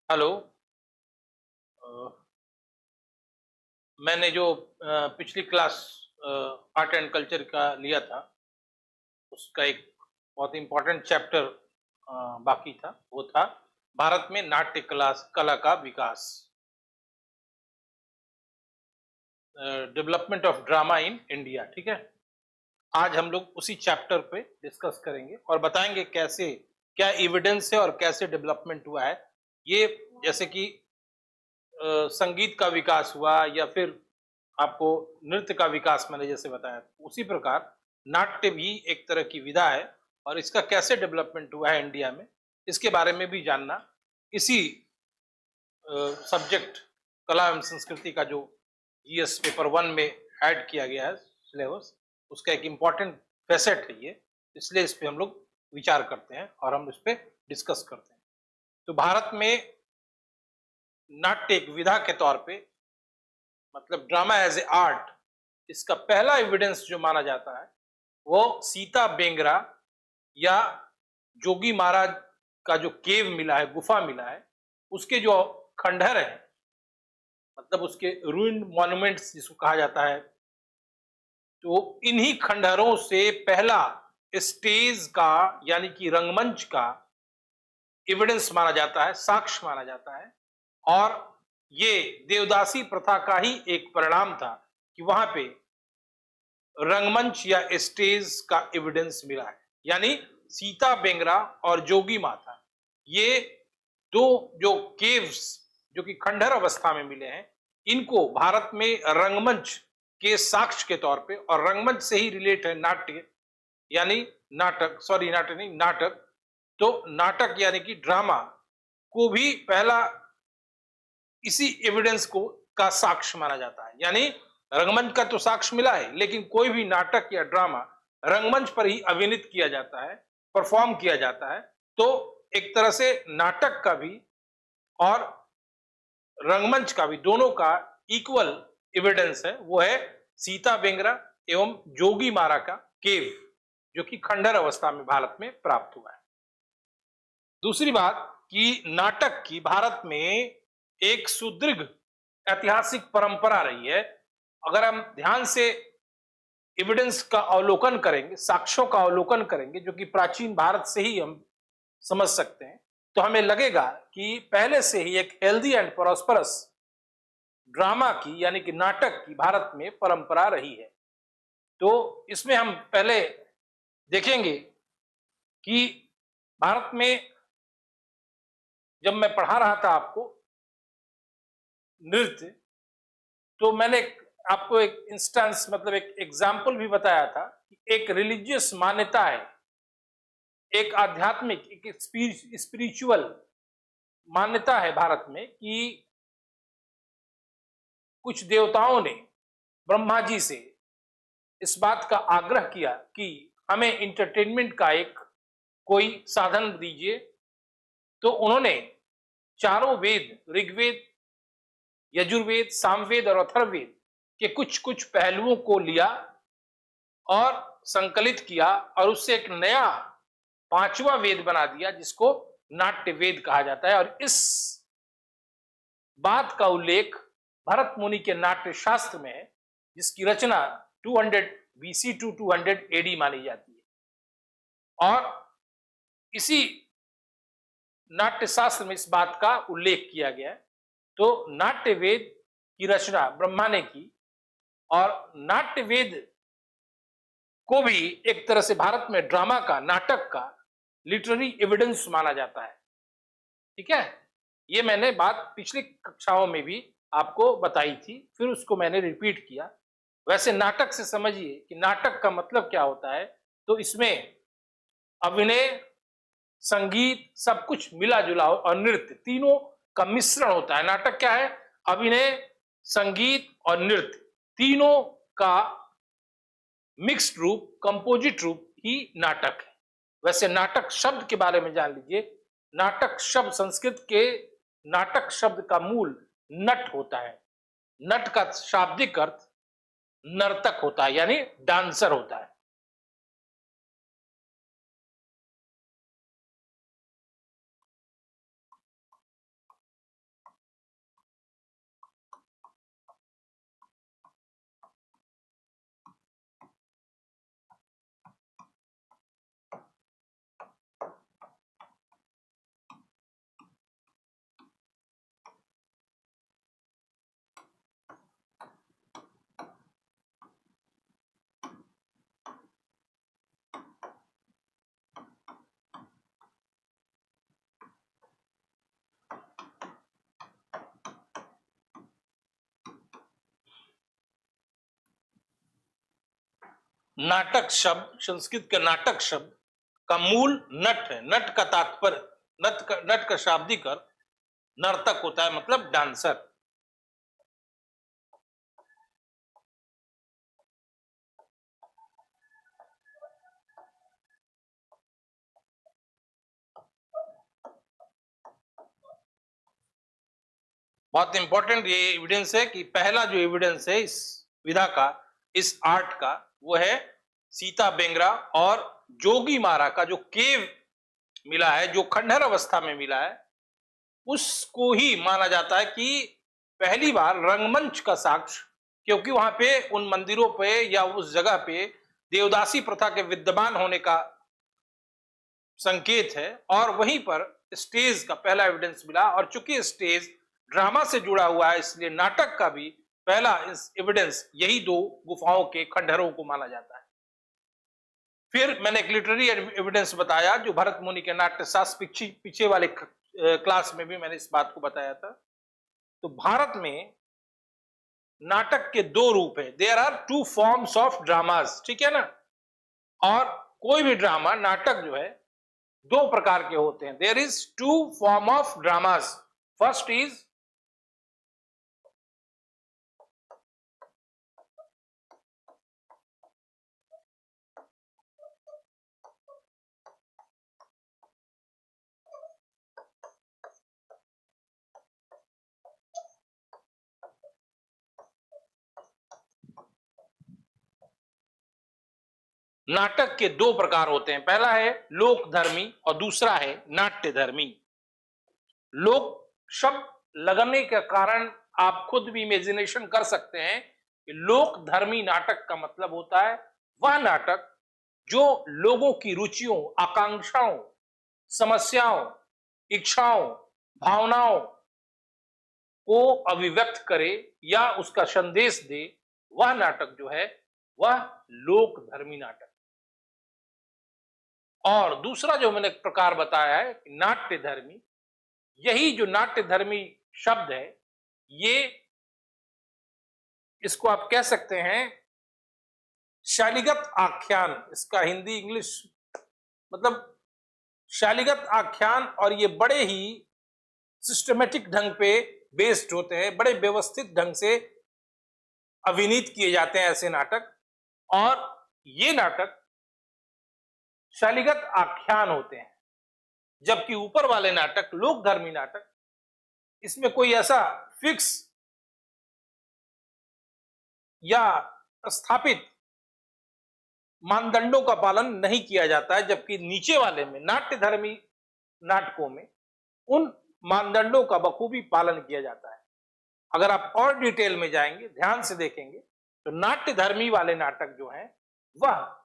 Hello. अ, मैंने जो पिछली क्लास आर्ट एंड कल्चर का लिया था, उसका एक बहुत इम्पोर्टेंट चैप्टर बाकी था। वो था भारत में नाट्य कला का विकास, development of drama in India. ठीक है, आज हम लोग उसी चैप्टर पे डिस्कस करेंगे और बताएंगे कैसे, क्या एविडेंस है और कैसे डेवलपमेंट हुआ है ये। जैसे कि संगीत का विकास हुआ या फिर आपको नृत्य का विकास मैंने जैसे बताया, उसी प्रकार नाट्य भी एक तरह की विधा है और इसका कैसे डेवलपमेंट हुआ है इंडिया में, इसके बारे में भी जानना इसी सब्जेक्ट कला एवं संस्कृति का जो जीएस पेपर 1 में ऐड किया गया है सिलेबस, उसका एक इम्पॉर्टेंट फैसेट है ये। इसलिए इस पे हम लोग विचार करते हैं और हम इस पे डिस्कस करते हैं। तो भारत में नाट्य एक विधा के तौर पे, मतलब ड्रामा एज ए आर्ट, इसका पहला एविडेंस जो माना जाता है वो सीता बेंगरा या जोगी महाराज का जो केव मिला है, गुफा मिला है, उसके जो खंडहर है, मतलब उसके रूइंड मॉन्यूमेंट्स जिसको कहा जाता है, तो इन्हीं खंडहरों से पहला स्टेज का यानी कि रंगमंच का एविडेंस माना जाता है, साक्ष्य माना जाता है। और ये देवदासी प्रथा का ही एक परिणाम था कि वहां पे रंगमंच या स्टेज का एविडेंस मिला है। यानी सीता बेंगरा और जोगी माता, ये दो जो केव्स जो कि खंडहर अवस्था में मिले हैं, इनको भारत में रंगमंच के साक्ष्य के तौर पे, और रंगमंच से ही रिलेट है नाट्य, यानी नाटक, सॉरी नाटक नहीं, नाटक। तो नाटक यानी कि ड्रामा को भी पहला इसी एविडेंस को का साक्ष्य माना जाता है। यानी रंगमंच का तो साक्ष्य मिला है, लेकिन कोई भी नाटक या ड्रामा रंगमंच पर ही अभिनीत किया जाता है, परफॉर्म किया जाता है। तो एक तरह से नाटक का भी और रंगमंच का भी, दोनों का इक्वल एविडेंस है, वो है सीता बेंगरा एवं जोगी मारा का केव, जो कि खंडहर अवस्था में भारत में प्राप्त हुआ है। दूसरी बात कि नाटक की भारत में एक सुदृढ़ ऐतिहासिक परंपरा रही है। अगर हम ध्यान से एविडेंस का अवलोकन करेंगे, साक्ष्यों का अवलोकन करेंगे, जो कि प्राचीन भारत से ही हम समझ सकते हैं, तो हमें लगेगा कि पहले से ही एक हेल्दी एंड प्रॉस्परस ड्रामा की यानी कि नाटक की भारत में परंपरा रही है। तो इसमें हम पहले देखेंगे कि भारत में जब मैं पढ़ा रहा था आपको नृत्य, तो मैंने आपको एक इंस्टेंस, मतलब एक एग्जाम्पल भी बताया था कि एक रिलीजियस मान्यता है, एक आध्यात्मिक, एक स्पिरिचुअल मान्यता है भारत में कि कुछ देवताओं ने ब्रह्मा जी से इस बात का आग्रह किया कि हमें इंटरटेनमेंट का एक कोई साधन दीजिए। तो उन्होंने चारों वेद, ऋग्वेद, यजुर्वेद, सामवेद और अथर्ववेद के कुछ कुछ पहलुओं को लिया और संकलित किया और उससे एक नया पांचवा वेद बना दिया, जिसको नाट्य वेद कहा जाता है। और इस बात का उल्लेख भरत मुनि के नाट्य शास्त्र में है, जिसकी रचना 200 बीसी टू 200 एडी मानी जाती है। और इसी नाट्य शास्त्र में इस बात का उल्लेख किया गया है। तो नाट्य वेद की रचना ब्रह्मा ने की, और नाट्य वेद को भी एक तरह से भारत में ड्रामा का, नाटक का लिटरेरी एविडेंस माना जाता है। ठीक है, ये मैंने बात पिछली कक्षाओं में भी आपको बताई थी, फिर उसको मैंने रिपीट किया। वैसे नाटक से समझिए कि नाटक का मतलब क्या होता है। तो इसमें अभिनय, संगीत, सब कुछ मिला जुला और नृत्य, तीनों का मिश्रण होता है। नाटक क्या है? अभिनय, संगीत और नृत्य, तीनों का मिक्स्ड रूप, कंपोजिट रूप ही नाटक है। वैसे नाटक शब्द के बारे में जान लीजिए। नाटक शब्द संस्कृत के नाटक शब्द का मूल नट होता है। नट का शाब्दिक अर्थ नर्तक होता है, यानी डांसर होता है। नाटक शब्द, संस्कृत के नाटक शब्द का मूल नट है। नट का तात्पर्य, नट का शाब्दिक अर्थ नर्तक होता है, मतलब डांसर। बहुत इंपॉर्टेंट ये एविडेंस है कि पहला जो एविडेंस है इस विधा का, इस आर्ट का, वो है सीता बेंगरा और जोगी मारा का जो केव मिला है, जो खंडहर अवस्था में मिला है, उसको ही माना जाता है कि पहली बार रंगमंच का साक्ष्य, क्योंकि वहां पे उन मंदिरों पे या उस जगह पे देवदासी प्रथा के विद्यमान होने का संकेत है, और वहीं पर स्टेज का पहला एविडेंस मिला। और चूंकि स्टेज ड्रामा से जुड़ा हुआ है, इसलिए नाटक का भी पहला एविडेंस यही दो गुफाओं के खंडहरों को माना जाता है। फिर मैंने एक लिटरेरी एविडेंस बताया जो भरत मुनि के नाट्य शास्त्र, पीछे वाले क्लास में भी मैंने इस बात को बताया था। तो भारत में नाटक के दो रूप है, there are two forms of dramas, ठीक है ना। और कोई भी ड्रामा, नाटक जो है, दो प्रकार के होते हैं। There is two form of dramas. First is नाटक के दो प्रकार होते हैं, पहला है लोक धर्मी और दूसरा है नाट्य धर्मी। लोक शब्द लगने के कारण आप खुद भी इमेजिनेशन कर सकते हैं कि लोक धर्मी नाटक का मतलब होता है वह नाटक जो लोगों की रुचियों, आकांक्षाओं, समस्याओं, इच्छाओं, भावनाओं को अभिव्यक्त करे या उसका संदेश दे। वह नाटक जो है वह लोक धर्मी नाटक। और दूसरा जो मैंने प्रकार बताया है नाट्य धर्मी, यही जो नाट्य धर्मी शब्द है, ये इसको आप कह सकते हैं शैलीगत आख्यान, इसका हिंदी इंग्लिश मतलब शैलीगत आख्यान। और ये बड़े ही सिस्टमेटिक ढंग पे बेस्ड होते हैं, बड़े व्यवस्थित ढंग से अभिनीत किए जाते हैं ऐसे नाटक। और ये नाटक शैलीगत आख्यान होते हैं, जबकि ऊपर वाले नाटक लोक धर्मी नाटक, इसमें कोई ऐसा फिक्स या स्थापित मानदंडों का पालन नहीं किया जाता है, जबकि नीचे वाले में नाट्य धर्मी नाटकों में उन मानदंडों का बखूबी पालन किया जाता है। अगर आप और डिटेल में जाएंगे, ध्यान से देखेंगे, तो नाट्य धर्मी वाले नाटक जो हैं वह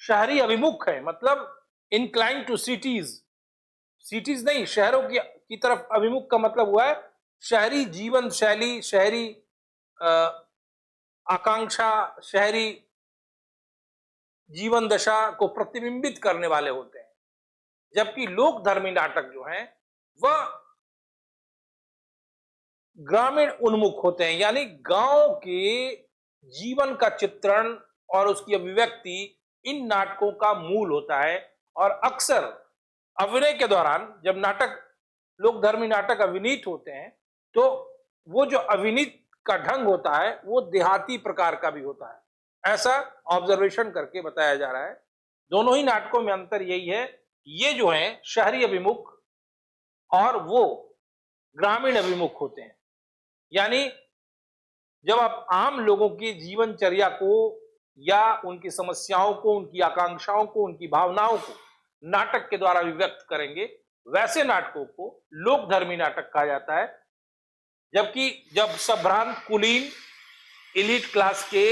शहरी अभिमुख है, मतलब इंक्लाइन टू सिटीज, सिटीज नहीं, शहरों की तरफ अभिमुख का मतलब हुआ है शहरी जीवन शैली, शहरी आकांक्षा, शहरी जीवन दशा को प्रतिबिंबित करने वाले होते हैं। जबकि लोक धर्मी नाटक जो हैं वह ग्रामीण उन्मुख होते हैं, यानी गांव के जीवन का चित्रण और उसकी अभिव्यक्ति इन नाटकों का मूल होता है। और अक्सर अभिनय के दौरान जब नाटक, लोक धर्मी नाटक अभिनीत होते हैं, तो वो जो अभिनीत का ढंग होता है वो देहाती प्रकार का भी होता है, ऐसा ऑब्जर्वेशन करके बताया जा रहा है। दोनों ही नाटकों में अंतर यही है, ये जो है शहरी अभिमुख और वो ग्रामीण अभिमुख होते हैं। यानी जब आप आम लोगों की जीवनचर्या को या उनकी समस्याओं को, उनकी आकांक्षाओं को, उनकी भावनाओं को नाटक के द्वारा अभिव्यक्त करेंगे, वैसे नाटकों को लोक धर्मी नाटक कहा जाता है। जबकि जब संभ्रांत कुलीन एलिट क्लास के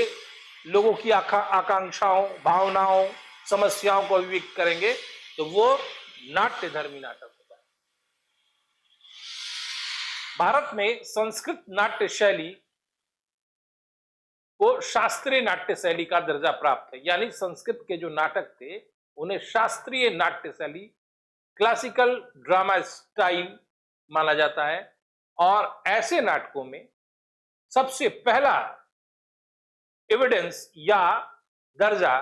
लोगों की आकांक्षाओं, भावनाओं, समस्याओं को अभिव्यक्त करेंगे, तो वो नाट्य धर्मी नाटक होता है। भारत में संस्कृत नाट्य शैली को शास्त्रीय नाट्य शैली का दर्जा प्राप्त है, यानी संस्कृत के जो नाटक थे उन्हें शास्त्रीय नाट्य शैली, क्लासिकल ड्रामा स्टाइल माना जाता है। और ऐसे नाटकों में सबसे पहला एविडेंस या दर्जा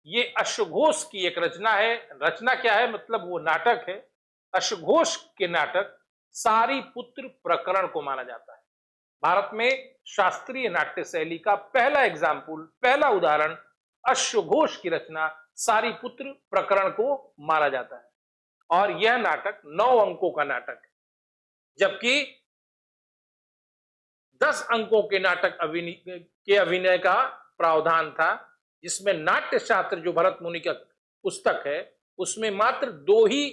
ये अश्वघोष की एक रचना है। रचना क्या है, मतलब वो नाटक है। अश्वघोष के नाटक सारीपुत्र प्रकरण को माना जाता है। भारत में शास्त्रीय नाट्य शैली का पहला एग्जाम्पल, पहला उदाहरण अश्वघोष की रचना सारीपुत्र प्रकरण को माना जाता है। और यह नाटक 9 अंकों का नाटक है, जबकि 10 अंकों के नाटक अभिनय का प्रावधान था, जिसमें नाट्य शास्त्र जो भरत मुनि का पुस्तक है उसमें मात्र 2 ही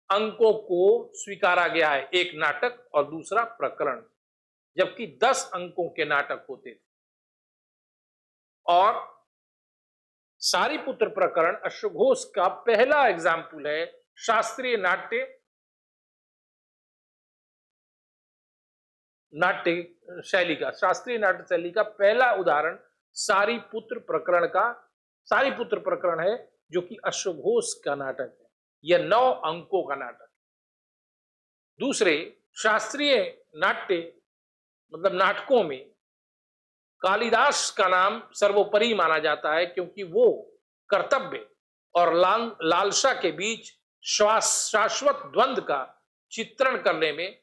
अंकों को स्वीकारा गया है, एक नाटक और दूसरा प्रकरण, जबकि 10 अंकों के नाटक होते थे। और सारीपुत्र प्रकरण अश्वघोष का पहला एग्जाम्पल है शास्त्रीय नाट्य शैली का, शास्त्रीय नाट्य शैली का पहला उदाहरण सारीपुत्र प्रकरण है, जो कि अश्वघोष का नाटक है। यह 9 अंकों का नाटक है। दूसरे शास्त्रीय नाट्य मतलब नाटकों में कालिदास का नाम सर्वोपरि माना जाता है, क्योंकि वो कर्तव्य और लालसा के बीच शाश्वत द्वंद्व का चित्रण करने में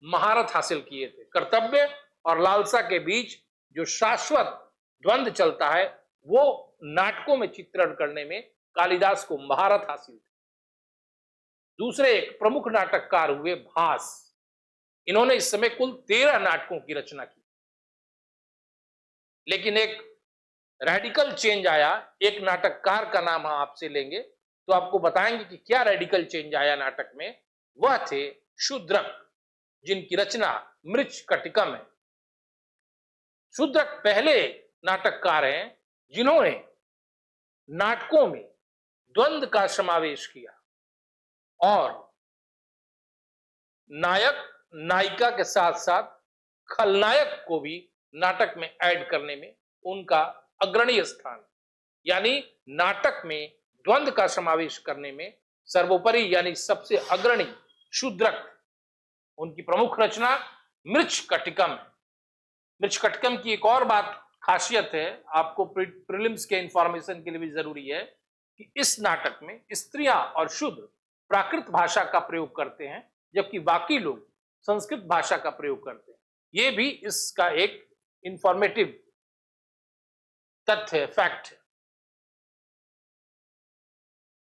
महारत हासिल किए थे। कर्तव्य और लालसा के बीच जो शाश्वत द्वंद्व चलता है वो नाटकों में चित्रण करने में कालिदास को महारत हासिल थी। दूसरे एक प्रमुख नाटककार हुए भास। इन्होंने इस समय कुल 13 नाटकों की रचना की, लेकिन एक रेडिकल चेंज आया। एक नाटककार का नाम हम आपसे लेंगे तो आपको बताएंगे कि क्या रेडिकल चेंज आया नाटक में। वह थे शूद्रक, जिनकी रचना मृच्छकटिकम है। शूद्रक पहले नाटककार हैं जिन्होंने नाटकों में द्वंद्व का समावेश किया और नायक नायिका के साथ साथ खलनायक को भी नाटक में ऐड करने में उनका अग्रणी स्थान, यानी नाटक में द्वंद्व का समावेश करने में सर्वोपरि यानी सबसे अग्रणी शूद्रक। उनकी प्रमुख रचना मृच्छकटिकम है। मृच्छकटिकम की एक और बात खासियत है, आपको प्रीलिम्स के इंफॉर्मेशन के लिए भी जरूरी है, कि इस नाटक में स्त्रियां और शूद्र प्राकृत भाषा का प्रयोग करते हैं, जबकि बाकी लोग संस्कृत भाषा का प्रयोग करते हैं। यह भी इसका एक इंफॉर्मेटिव तथ्य है, फैक्ट है।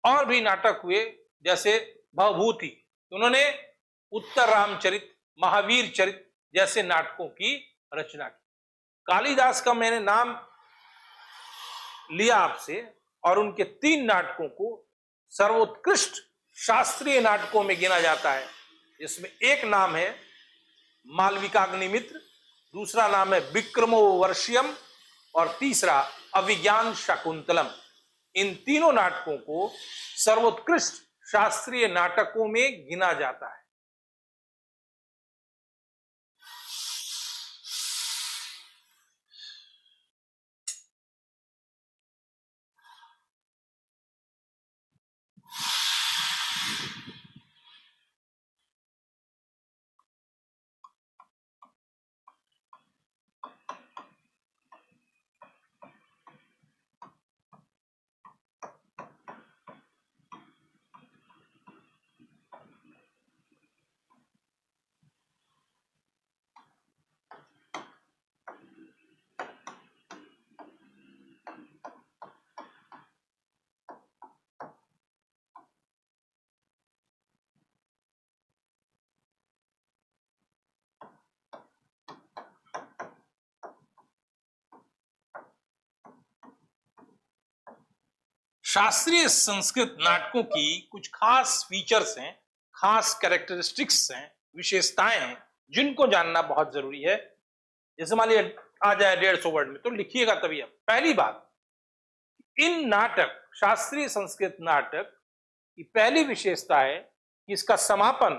और भी नाटक हुए, जैसे भवभूति। उन्होंने उत्तर रामचरित, महावीर चरित जैसे नाटकों की रचना की। कालिदास का मैंने नाम लिया आपसे, और उनके 3 नाटकों को सर्वोत्कृष्ट शास्त्रीय नाटकों में गिना जाता है, जिसमें एक नाम है मालविकाग्निमित्र, दूसरा नाम है विक्रमोर्वशीयम और तीसरा अभिज्ञान शाकुंतलम। इन तीनों नाटकों को सर्वोत्कृष्ट शास्त्रीय नाटकों में गिना जाता है। शास्त्रीय संस्कृत नाटकों की कुछ खास फीचर्स हैं, खास कैरेक्टरिस्टिक्स हैं, विशेषताएं हैं, जिनको जानना बहुत जरूरी है। जैसे मान लिया आ जाए 150 वर्ड में, तो लिखिएगा तभी आप। पहली बात, इन नाटक, शास्त्रीय संस्कृत नाटक की पहली विशेषता है कि इसका समापन,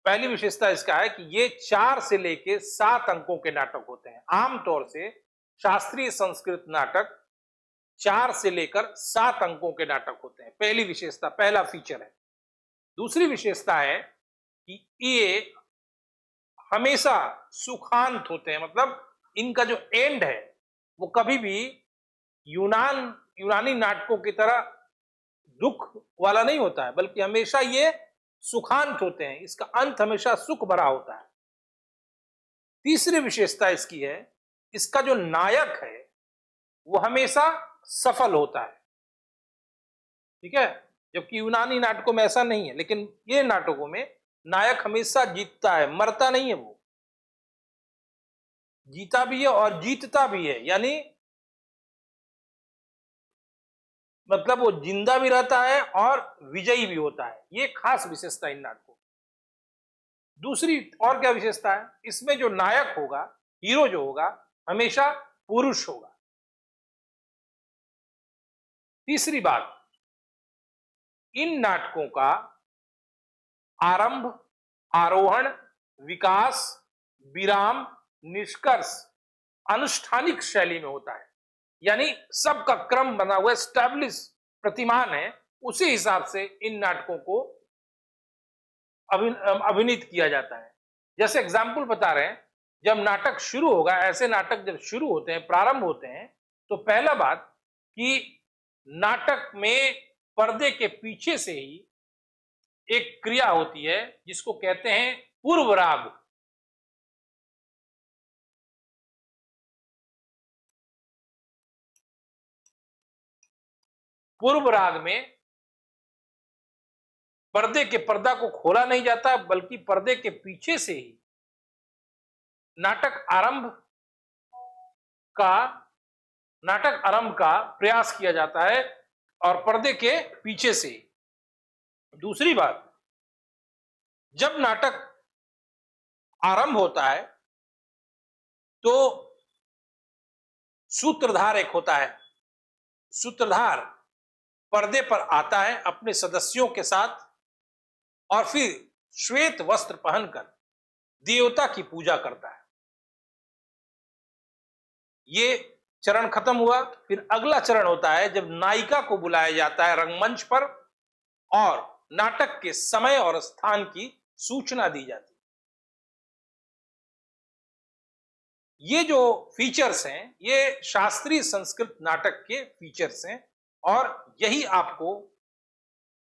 पहली विशेषता इसका है कि ये 4 से लेके 7 अंकों के नाटक होते हैं। आमतौर से शास्त्रीय संस्कृत नाटक 4 से लेकर 7 अंकों के नाटक होते हैं। पहली विशेषता, पहला फीचर है। दूसरी विशेषता है कि ये हमेशा सुखांत होते हैं, मतलब इनका जो एंड है वो कभी भी यूनानी नाटकों की तरह दुख वाला नहीं होता है, बल्कि हमेशा ये सुखांत होते हैं, इसका अंत हमेशा सुख भरा होता है। तीसरी विशेषता इसकी है, इसका जो नायक है वो हमेशा सफल होता है, ठीक है, जबकि यूनानी नाटकों में ऐसा नहीं है। लेकिन ये नाटकों में नायक हमेशा जीतता है, मरता नहीं है, वो जीता भी है और जीतता भी है, यानी मतलब वो जिंदा भी रहता है और विजयी भी होता है। ये खास विशेषता इन नाटकों। दूसरी और क्या विशेषता है, इसमें जो नायक होगा, हीरो जो होगा, हमेशा पुरुष होगा। तीसरी बात, इन नाटकों का आरंभ, आरोहण, विकास, विराम, निष्कर्ष अनुष्ठानिक शैली में होता है, यानी सबका क्रम बना हुआ एस्टैब्लिश प्रतिमान है, उसी हिसाब से इन नाटकों को अभिनीत किया जाता है। जैसे एग्जाम्पल बता रहे हैं, जब नाटक शुरू होगा, ऐसे नाटक जब शुरू होते हैं, प्रारंभ होते हैं, तो पहला बात कि नाटक में पर्दे के पीछे से ही एक क्रिया होती है जिसको कहते हैं पूर्व राग। पूर्व राग में पर्दा को खोला नहीं जाता, बल्कि पर्दे के पीछे से ही नाटक आरंभ का प्रयास किया जाता है, और पर्दे के पीछे से। दूसरी बात, जब नाटक आरंभ होता है तो सूत्रधार एक होता है। सूत्रधार पर्दे पर आता है अपने सदस्यों के साथ, और फिर श्वेत वस्त्र पहनकर देवता की पूजा करता है। ये चरण खत्म हुआ, फिर अगला चरण होता है जब नायिका को बुलाया जाता है रंगमंच पर, और नाटक के समय और स्थान की सूचना दी जाती है। ये जो फीचर्स हैं, ये शास्त्रीय संस्कृत नाटक के फीचर्स हैं, और यही आपको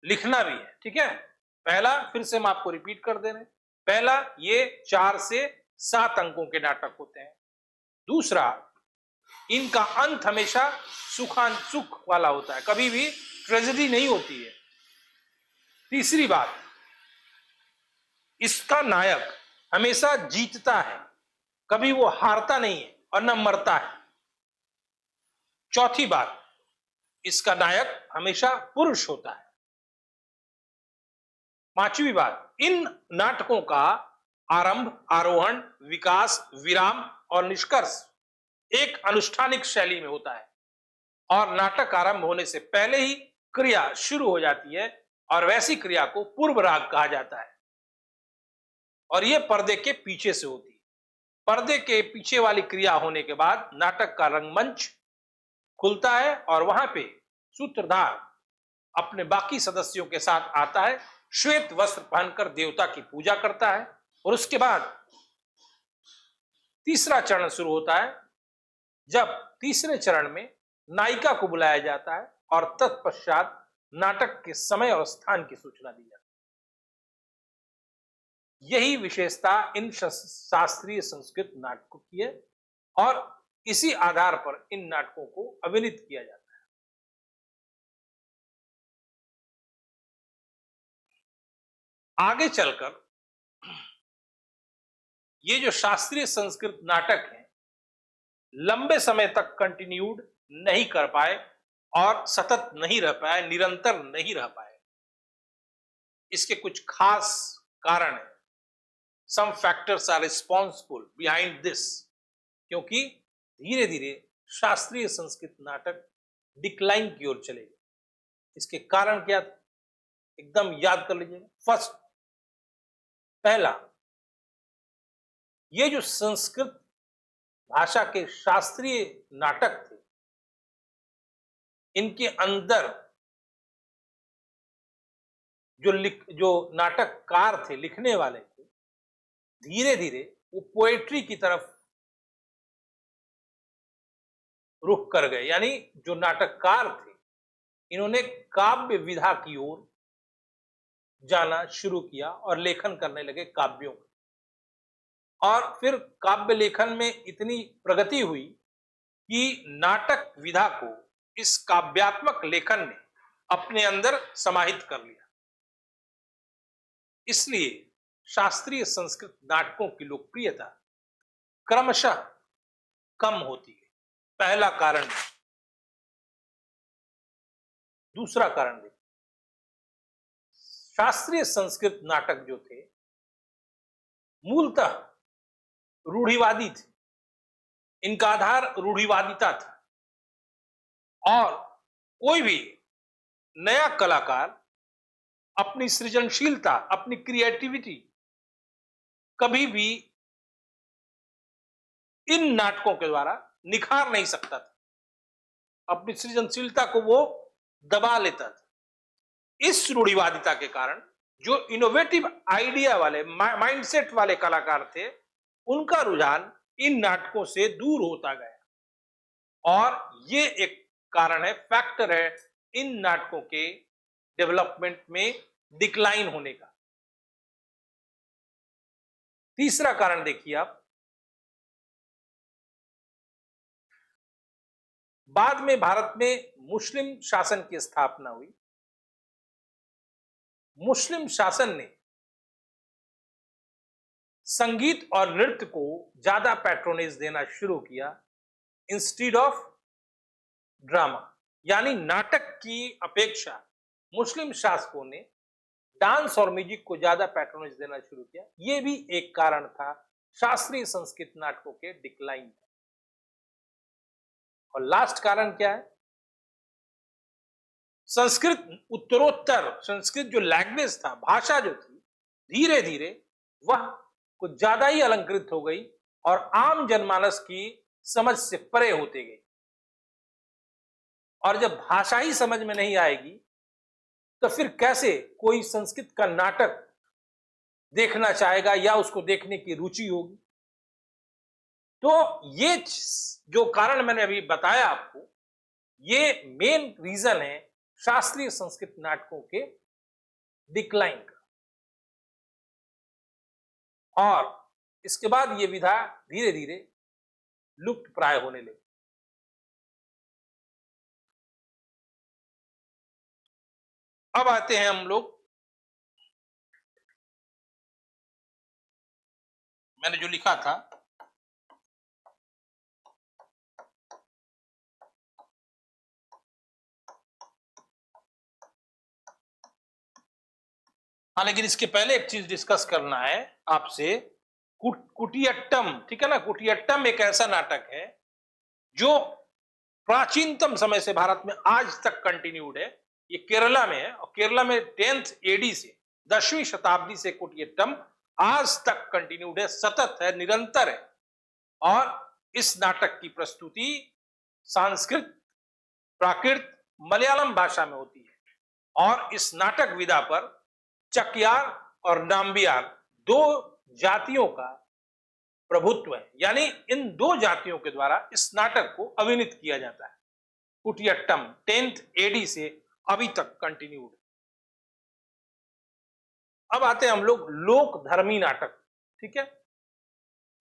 लिखना भी है, ठीक है। पहला, फिर से हम आपको रिपीट कर दे रहे हैं, पहला, ये 4 से 7 अंकों के नाटक होते हैं। दूसरा, इनका अंत हमेशा सुख वाला होता है, कभी भी ट्रेजेडी नहीं होती है। तीसरी बात, इसका नायक हमेशा जीतता है, कभी वो हारता नहीं है और न मरता है। चौथी बात, इसका नायक हमेशा पुरुष होता है। पांचवी बात, इन नाटकों का आरंभ, आरोहण, विकास, विराम और निष्कर्ष एक अनुष्ठानिक शैली में होता है, और नाटक आरंभ होने से पहले ही क्रिया शुरू हो जाती है, और वैसी क्रिया को पूर्व राग कहा जाता है, और यह पर्दे के पीछे से होती है। पर्दे के पीछे वाली क्रिया होने के बाद नाटक का रंगमंच खुलता है, और वहां पे सूत्रधार अपने बाकी सदस्यों के साथ आता है, श्वेत वस्त्र पहनकर देवता की पूजा करता है, और उसके बाद तीसरा चरण शुरू होता है, जब तीसरे चरण में नायिका को बुलाया जाता है, और तत्पश्चात नाटक के समय और स्थान की सूचना दी जाती है। यही विशेषता इन शास्त्रीय संस्कृत नाटकों की है, और इसी आधार पर इन नाटकों को अभिनीत किया जाता है। आगे चलकर ये जो शास्त्रीय संस्कृत नाटक है, लंबे समय तक कंटिन्यूड नहीं कर पाए, और सतत नहीं रह पाए, निरंतर नहीं रह पाए। इसके कुछ खास कारण है। Some factors are responsible behind this, क्योंकि धीरे धीरे शास्त्रीय संस्कृत नाटक डिक्लाइन की ओर चले गए। इसके कारण क्या, एकदम याद कर लीजिएगा। फर्स्ट, पहला, ये जो संस्कृत भाषा के शास्त्रीय नाटक थे, इनके अंदर जो नाटककार थे, लिखने वाले थे, धीरे धीरे वो पोएट्री की तरफ रुख कर गए, यानी जो नाटककार थे इन्होंने काव्य विधा की ओर जाना शुरू किया और लेखन करने लगे काव्यों का। और फिर काव्य लेखन में इतनी प्रगति हुई कि नाटक विधा को इस काव्यात्मक लेखन ने अपने अंदर समाहित कर लिया। इसलिए शास्त्रीय संस्कृत नाटकों की लोकप्रियता क्रमशः कम होती है। पहला कारण। दूसरा कारण देखिए, शास्त्रीय संस्कृत नाटक जो थे मूलतः रूढ़िवादी थे, इनका आधार रूढ़िवादिता था और कोई भी नया कलाकार अपनी सृजनशीलता, अपनी क्रिएटिविटी कभी भी इन नाटकों के द्वारा निखार नहीं सकता था, अपनी सृजनशीलता को वो दबा लेता था। इस रूढ़िवादिता के कारण जो इनोवेटिव आइडिया वाले, माइंडसेट वाले कलाकार थे, उनका रुझान इन नाटकों से दूर होता गया और ये एक कारण है, फैक्टर है इन नाटकों के डेवलपमेंट में डिक्लाइन होने का। तीसरा कारण देखिए आप, बाद में भारत में मुस्लिम शासन की स्थापना हुई। मुस्लिम शासन ने संगीत और नृत्य को ज्यादा पैट्रोनेज देना शुरू किया इंस्टीड ऑफ ड्रामा, यानी नाटक की अपेक्षा मुस्लिम शासकों ने डांस और म्यूजिक को ज्यादा पैट्रोनेज देना शुरू किया। यह भी एक कारण था शास्त्रीय संस्कृत नाटकों के डिक्लाइन। और लास्ट कारण क्या है? संस्कृत उत्तरोत्तर, संस्कृत जो लैंग्वेज था, भाषा जो थी, धीरे धीरे वह कुछ ज्यादा ही अलंकृत हो गई और आम जनमानस की समझ से परे होते गई। और जब भाषा ही समझ में नहीं आएगी तो फिर कैसे कोई संस्कृत का नाटक देखना चाहेगा या उसको देखने की रुचि होगी? तो ये जो कारण मैंने अभी बताया आपको, ये मेन रीजन है शास्त्रीय संस्कृत नाटकों के डिक्लाइन का। और इसके बाद ये विधा धीरे धीरे लुप्त प्राय होने लगी। अब आते हैं हम लोग, मैंने जो लिखा था, हाँ, लेकिन इसके पहले एक चीज डिस्कस करना है आपसे, कुटियट्टम। ठीक है ना? कुटियट्टम एक ऐसा नाटक है जो प्राचीनतम समय से भारत में आज तक कंटिन्यूड है। ये केरला में है और केरला में 10th AD से 10वीं शताब्दी से कुटियट्टम आज तक कंटिन्यूड है, सतत है, निरंतर है। और इस नाटक की प्रस्तुति संस्कृत, प्राकृत, मलयालम भाषा में होती है। और इस नाटक विधा पर चकयार और नाम्बियार दो जातियों का प्रभुत्व है, यानी इन दो जातियों के द्वारा इस नाटक को अभिनीत किया जाता है। कुटियट्टम 10th AD से अभी तक कंटिन्यूड। अब आते हैं हम लोग लोक धर्मी नाटक। ठीक है?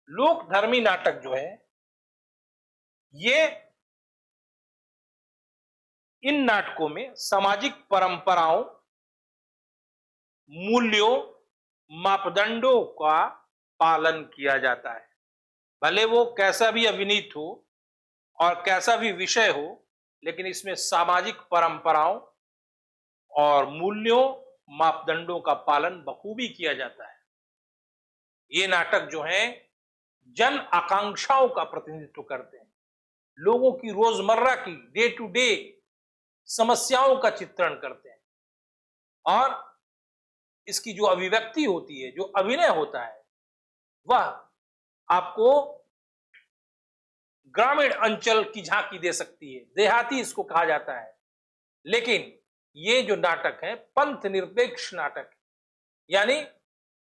लोक धर्मी नाटक जो है, ये इन नाटकों में सामाजिक परंपराओं, मूल्यों, मापदंडों का पालन किया जाता है। भले वो कैसा भी अभिनीत हो और कैसा भी विषय हो, लेकिन इसमें सामाजिक परंपराओं और मूल्यों, मापदंडों का पालन बखूबी किया जाता है। ये नाटक जो है जन आकांक्षाओं का प्रतिनिधित्व करते हैं, लोगों की रोजमर्रा की डे टू डे समस्याओं का चित्रण करते हैं। और इसकी जो अभिव्यक्ति होती है, जो अभिनय होता है, वह आपको ग्रामीण अंचल की झांकी दे सकती है, देहाती इसको कहा जाता है। लेकिन ये जो नाटक है पंथ निरपेक्ष नाटक है, यानी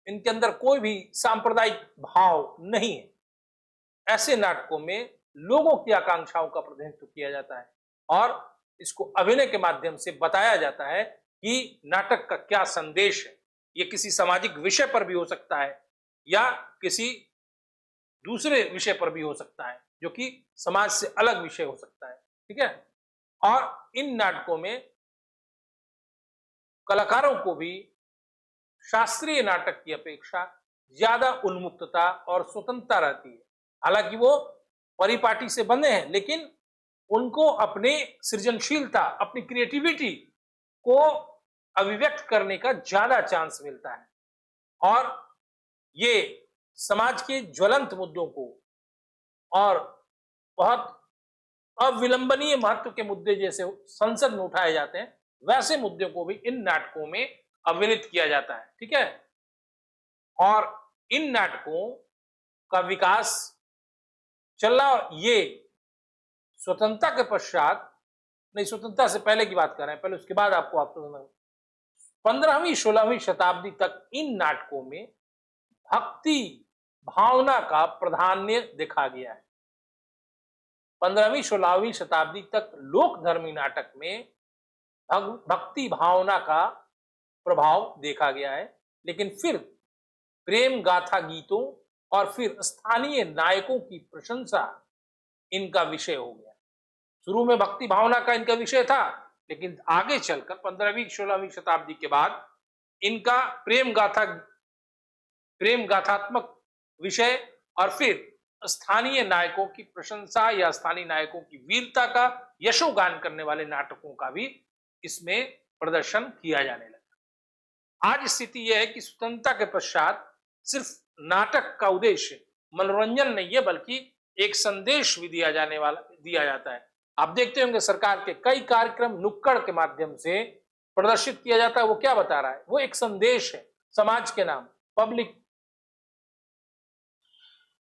इनके अंदर कोई भी सांप्रदायिक भाव नहीं है। ऐसे नाटकों में लोगों की आकांक्षाओं का प्रतिनिधित्व किया जाता है और इसको अभिनय के माध्यम से बताया जाता है कि नाटक का क्या संदेश है। ये किसी सामाजिक विषय पर भी हो सकता है या किसी दूसरे विषय पर भी हो सकता है, जो कि समाज से अलग विषय हो सकता है। ठीक है। और इन नाटकों में कलाकारों को भी शास्त्रीय नाटक की अपेक्षा ज्यादा उन्मुक्तता और स्वतंत्रता रहती है। हालांकि वो परिपाटी से बंधे हैं, लेकिन उनको अपने सृजनशीलता, अपनी क्रिएटिविटी को अभिव्यक्त करने का ज्यादा चांस मिलता है और ये समाज के ज्वलंत मुद्दों को और बहुत अविलंबनीय महत्व के मुद्दे जैसे संसद में उठाए जाते हैं, वैसे मुद्दों को भी इन नाटकों में अभिनीत किया जाता है। ठीक है। और इन नाटकों का विकास चला, ये स्वतंत्रता के पश्चात नहीं, स्वतंत्रता से पहले की बात कर रहे हैं, पहले उसके बाद आपको 15वीं 16वीं शताब्दी तक इन नाटकों में भक्ति भावना का प्राधान्य देखा गया है। 15वीं 16वीं शताब्दी तक लोक धर्मी नाटक में भक्ति भावना का प्रभाव देखा गया है, लेकिन फिर प्रेम गाथा गीतों और फिर स्थानीय नायकों की प्रशंसा इनका विषय हो गया। शुरू में भक्ति भावना का इनका विषय था, लेकिन आगे चलकर 15वीं 16वीं शताब्दी के बाद इनका प्रेम गाथात्मक विषय और फिर स्थानीय नायकों की प्रशंसा या स्थानीय नायकों की वीरता का यशोगान करने वाले नाटकों का भी इसमें प्रदर्शन किया जाने लगा। आज स्थिति यह है कि स्वतंत्रता के पश्चात सिर्फ नाटक का उद्देश्य मनोरंजन नहीं है, बल्कि एक संदेश भी दिया जाता है। आप देखते होंगे सरकार के कई कार्यक्रम नुक्कड़ के माध्यम से प्रदर्शित किया जाता है। वो क्या बता रहा है? वो एक संदेश है समाज के नाम, पब्लिक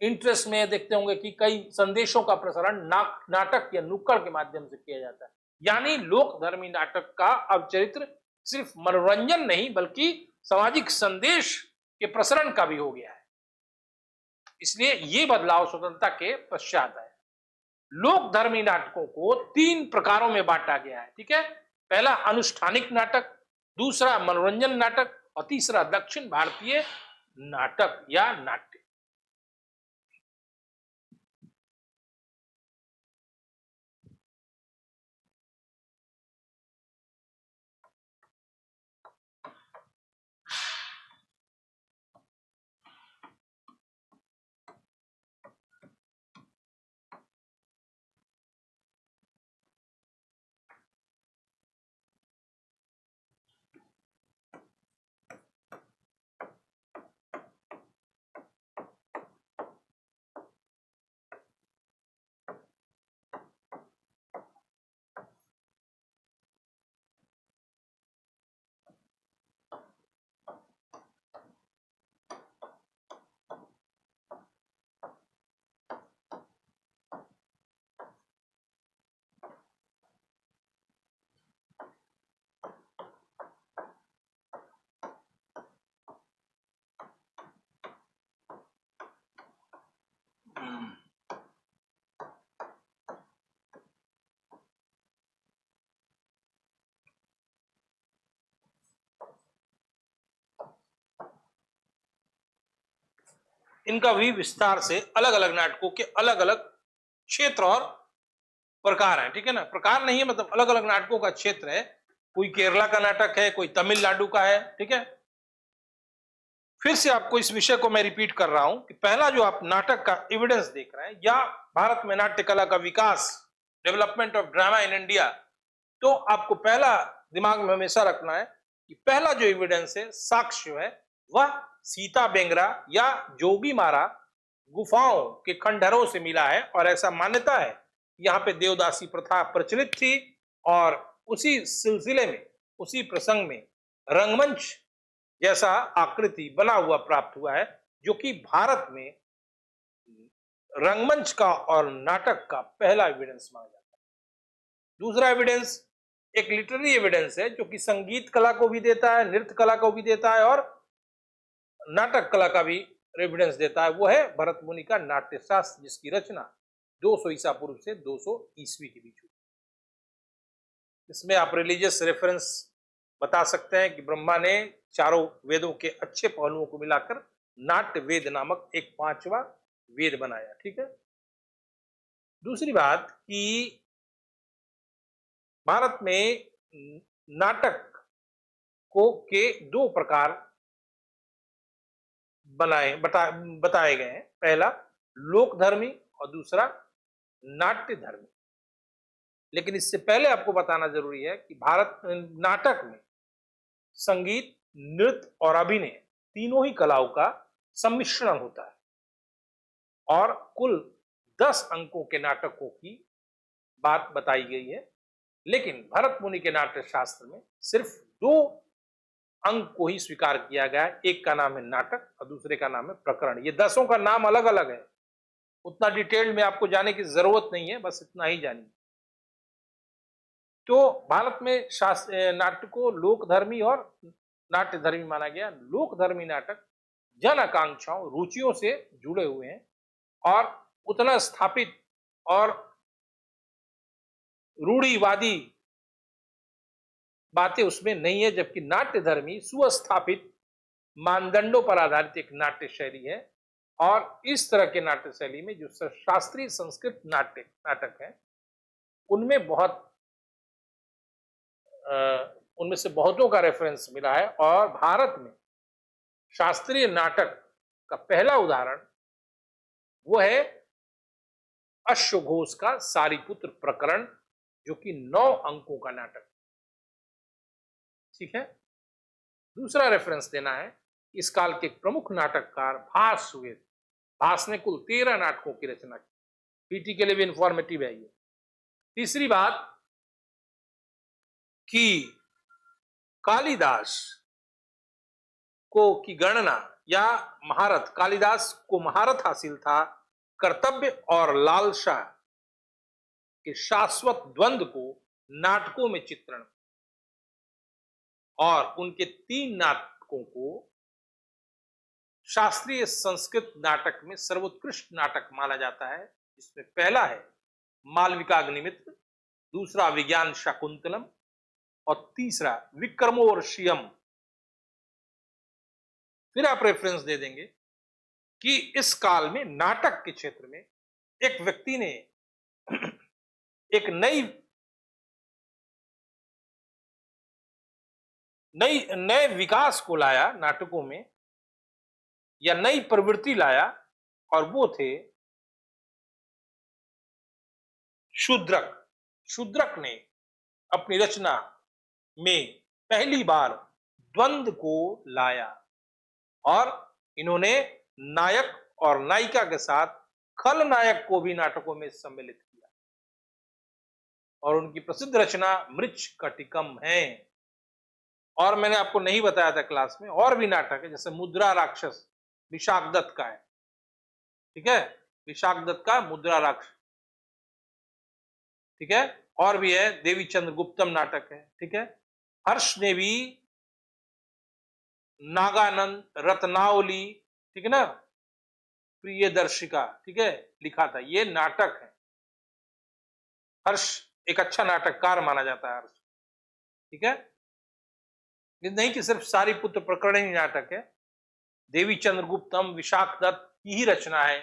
इंटरेस्ट में देखते होंगे कि कई संदेशों का प्रसारण नाटक या नुक्कड़ के माध्यम से किया जाता है। यानी लोक धर्मी नाटक का अब चरित्र सिर्फ मनोरंजन नहीं, बल्कि सामाजिक संदेश के प्रसारण का भी हो गया है। इसलिए ये बदलाव स्वतंत्रता के पश्चात है। लोक धर्मी नाटकों को 3 प्रकारों में बांटा गया है। ठीक है। पहला अनुष्ठानिक नाटक, दूसरा मनोरंजन नाटक और तीसरा दक्षिण भारतीय नाटक या नाट्य। इनका भी विस्तार से अलग अलग नाटकों के अलग अलग क्षेत्र और प्रकार है। ठीक है ना। प्रकार नहीं है, मतलब अलग अलग नाटकों का क्षेत्र है। कोई केरला का नाटक है, कोई तमिलनाडु का है। ठीक है। फिर से आपको इस विषय को मैं रिपीट कर रहा हूं कि पहला जो आप नाटक का एविडेंस देख रहे हैं, या भारत में नाट्य कला का विकास, development of drama in India, तो आपको पहला दिमाग में हमेशा रखना है कि पहला जो एविडेंस है, साक्ष्य है, वह सीता बेंगरा या जोगी मारा गुफाओं के खंडहरों से मिला है। और ऐसा मान्यता है यहाँ पे देवदासी प्रथा प्रचलित थी और उसी सिलसिले में, उसी प्रसंग में रंगमंच जैसा आकृति बना हुआ प्राप्त हुआ है, जो कि भारत में रंगमंच का और नाटक का पहला एविडेंस माना जाता है। दूसरा एविडेंस एक लिटरेरी एविडेंस है, जो कि संगीत कला को भी देता है, नृत्य कला को भी देता है और नाटक कला का भी एविडेंस देता है। वो है भरत मुनि का नाट्य शास्त्र, जिसकी रचना 200 ईसा पूर्व से 200 ईस्वी के बीच हुई। इसमें आप रिलीजियस रेफरेंस बता सकते हैं कि ब्रह्मा ने चारों वेदों के अच्छे पहलुओं को मिलाकर नाट्य वेद नामक एक 5वां वेद बनाया। ठीक है। दूसरी बात कि भारत में नाटक को के 2 प्रकार बताए गए हैं। पहला लोकधर्मी और दूसरा नाट्य धर्मी। लेकिन इससे पहले आपको बताना जरूरी है कि भारत नाटक में संगीत, नृत्य और अभिनय तीनों ही कलाओं का सम्मिश्रण होता है और कुल 10 अंकों के नाटकों की बात बताई गई है। लेकिन भरत मुनि के नाट्य शास्त्र में सिर्फ 2 अंक को ही स्वीकार किया गया है। एक का नाम है नाटक और दूसरे का नाम है प्रकरण। ये 10 का नाम अलग अलग है, उतना डिटेल में आपको जाने की जरूरत नहीं है, बस इतना ही जानिए। तो भारत में नाट्य को लोकधर्मी और नाट्यधर्मी माना गया। लोकधर्मी नाटक जन आकांक्षाओं, रुचियों से जुड़े हुए हैं और उतना स्थापित और रूढ़िवादी बातें उसमें नहीं है, जबकि नाट्यधर्मी सुस्थापित मानदंडों पर आधारित एक नाट्य शैली है। और इस तरह के नाट्य शैली में जो शास्त्रीय संस्कृत नाटक है उनमें से बहुतों का रेफरेंस मिला है। और भारत में शास्त्रीय नाटक का पहला उदाहरण वो है अश्वघोष का सारीपुत्र प्रकरण, जो कि 9 अंकों का नाटक। ठीक है। दूसरा रेफरेंस देना है, इस काल के प्रमुख नाटककार भास हुए। भास ने कुल 13 नाटकों की रचना की। पीटी के लिए भी इंफॉर्मेटिव है ये। तीसरी बात कि कालिदास को की गणना या महारत, कालिदास को महारत हासिल था कर्तव्य और लालसा के शाश्वत द्वंद्व को नाटकों में चित्रण, और उनके 3 नाटकों को शास्त्रीय संस्कृत नाटक में सर्वोत्कृष्ट नाटक माना जाता है। जिसमें पहला है मालविकाग्निमित्र, दूसरा विज्ञान शाकुंतलम और तीसरा विक्रमोर्वशीयम। फिर आप रेफरेंस दे देंगे कि इस काल में नाटक के क्षेत्र में एक व्यक्ति ने एक नए विकास को लाया नाटकों में, या नई प्रवृत्ति लाया, और वो थे शूद्रक। शूद्रक ने अपनी रचना में पहली बार द्वंद्व को लाया और इन्होंने नायक और नायिका के साथ खलनायक को भी नाटकों में सम्मिलित किया, और उनकी प्रसिद्ध रचना मृच्छकटिकम है। और मैंने आपको नहीं बताया था क्लास में, और भी नाटक है, जैसे मुद्रा राक्षस विशाख दत्त का है। ठीक है, विशाख दत्त का मुद्रा राक्षस। ठीक है, और भी है देवी चंद्रगुप्तम नाटक है। ठीक है, हर्ष ने भी नागानंद, रत्नावली, ठीक है ना, प्रियदर्शिका, ठीक है, लिखा था। ये नाटक है। हर्ष एक अच्छा नाटककार माना जाता है, हर्ष। ठीक है, ये नहीं कि सिर्फ सारीपुत्र प्रकरण ही नाटक है, देवी चंद्रगुप्तम विशाख दत्त की ही रचना है,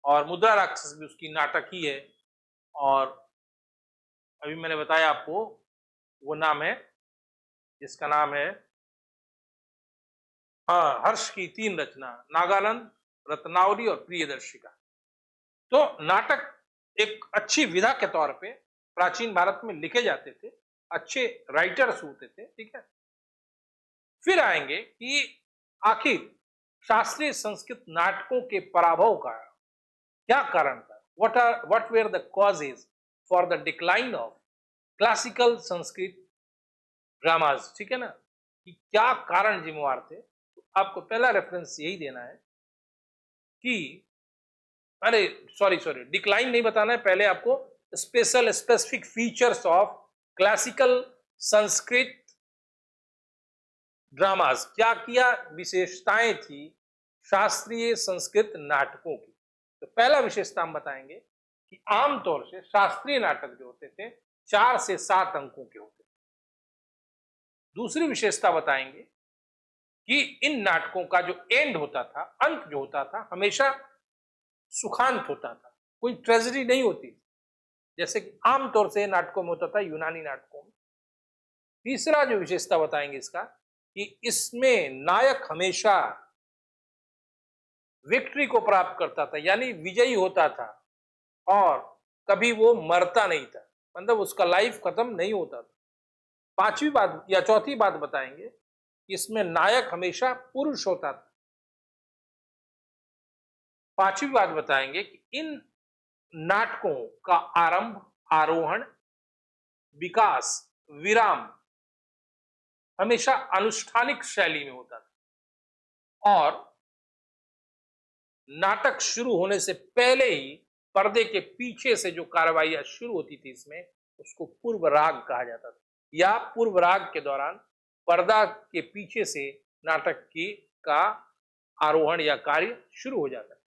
और मुद्रा राक्षस भी उसकी नाटक ही है। और अभी मैंने बताया आपको, वो नाम है जिसका नाम है, हाँ, हर्ष की 3 रचना, नागानंद, रत्नावली और प्रियदर्शिका। तो नाटक एक अच्छी विधा के तौर पे प्राचीन भारत में लिखे जाते थे, अच्छे राइटर्स होते थे। ठीक है, फिर आएंगे कि आखिर शास्त्रीय संस्कृत नाटकों के पराभव का क्या कारण था। what were the causes for the decline of classical Sanskrit dramas. ठीक है ना, कि क्या कारण जिम्मेवार थे। तो आपको पहला रेफरेंस यही देना है कि अरे सॉरी डिक्लाइन नहीं बताना है, पहले आपको specific features of classical Sanskrit dramas, क्या किया विशेषताएं थी शास्त्रीय संस्कृत नाटकों की। तो पहला विशेषता हम बताएंगे कि आमतौर से शास्त्रीय नाटक जो होते थे 4 से 7 अंकों के होते थे। दूसरी विशेषता बताएंगे कि इन नाटकों का जो एंड होता था, अंत जो होता था, हमेशा सुखांत होता था, कोई ट्रेजेडी नहीं होती थी, जैसे कि आमतौर से नाटकों में होता था, यूनानी नाटकों में। तीसरा जो विशेषता बताएंगे इसका, कि इसमें नायक हमेशा विक्ट्री को प्राप्त करता था, यानी विजयी होता था, और कभी वो मरता नहीं था, मतलब उसका लाइफ खत्म नहीं होता था। पांचवी बात या चौथी बात बताएंगे, इसमें नायक हमेशा पुरुष होता था। पांचवी बात बताएंगे कि इन नाटकों का आरंभ, आरोहण, विकास, विराम हमेशा अनुष्ठानिक शैली में होता था, और नाटक शुरू होने से पहले ही पर्दे के पीछे से जो कार्रवाइयां शुरू होती थी इसमें, उसको पूर्व राग कहा जाता था, या पूर्व राग के दौरान पर्दा के पीछे से नाटक की का आरोहण या कार्य शुरू हो जाता है।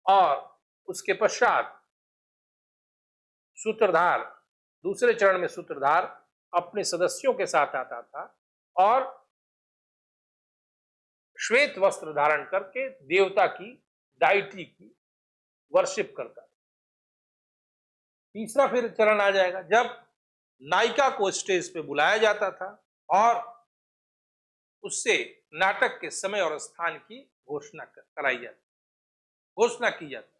और उसके पश्चात सूत्रधार, दूसरे चरण में सूत्रधार अपने सदस्यों के साथ आता था और श्वेत वस्त्र धारण करके देवता की, डाइटी की वर्शिप करता था। तीसरा फिर चरण आ जाएगा जब नायिका को स्टेज पे बुलाया जाता था और उससे नाटक के समय और स्थान की घोषणा कराई जाती, घोषणा की जाती।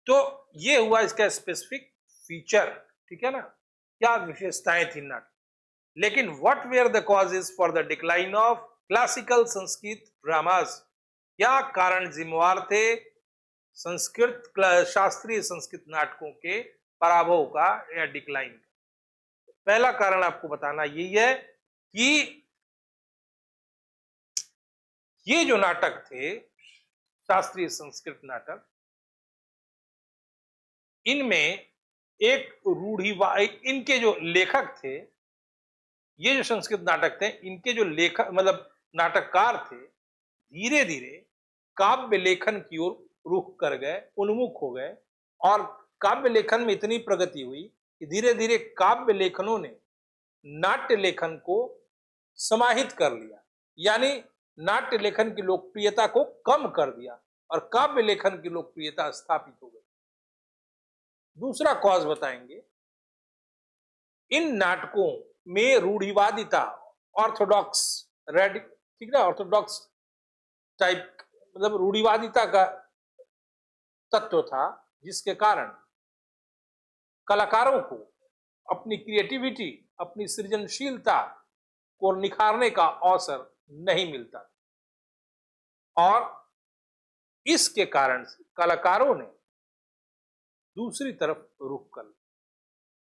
तो ये हुआ इसका स्पेसिफिक फीचर, ठीक है ना, क्या विशेषताएं थी नाटक। लेकिन what were the causes for the decline of classical Sanskrit dramas, क्या कारण जिम्मेवार थे संस्कृत शास्त्रीय संस्कृत नाटकों के पराभव का या डिक्लाइन का। पहला कारण आपको बताना यही है कि ये जो नाटक थे शास्त्रीय संस्कृत नाटक, इनमें एक रूढ़िवाद, इनके जो लेखक थे, ये जो संस्कृत नाटक थे, इनके जो लेखक मतलब नाटककार थे, धीरे धीरे काव्य लेखन की ओर रुख कर गए, उन्मुख हो गए, और काव्य लेखन में इतनी प्रगति हुई कि धीरे धीरे काव्य लेखनों ने नाट्य लेखन को समाहित कर लिया, यानी नाट्य लेखन की लोकप्रियता को कम कर दिया और काव्य लेखन की लोकप्रियता स्थापित हो गई। दूसरा कॉज बताएंगे, इन नाटकों में रूढ़िवादिता, ऑर्थोडॉक्स, ठीक ना, ऑर्थोडॉक्स टाइप मतलब रूढ़िवादिता का तत्व था, जिसके कारण कलाकारों को अपनी क्रिएटिविटी, अपनी सृजनशीलता को निखारने का अवसर नहीं मिलता, और इसके कारण से कलाकारों ने दूसरी तरफ रुख कर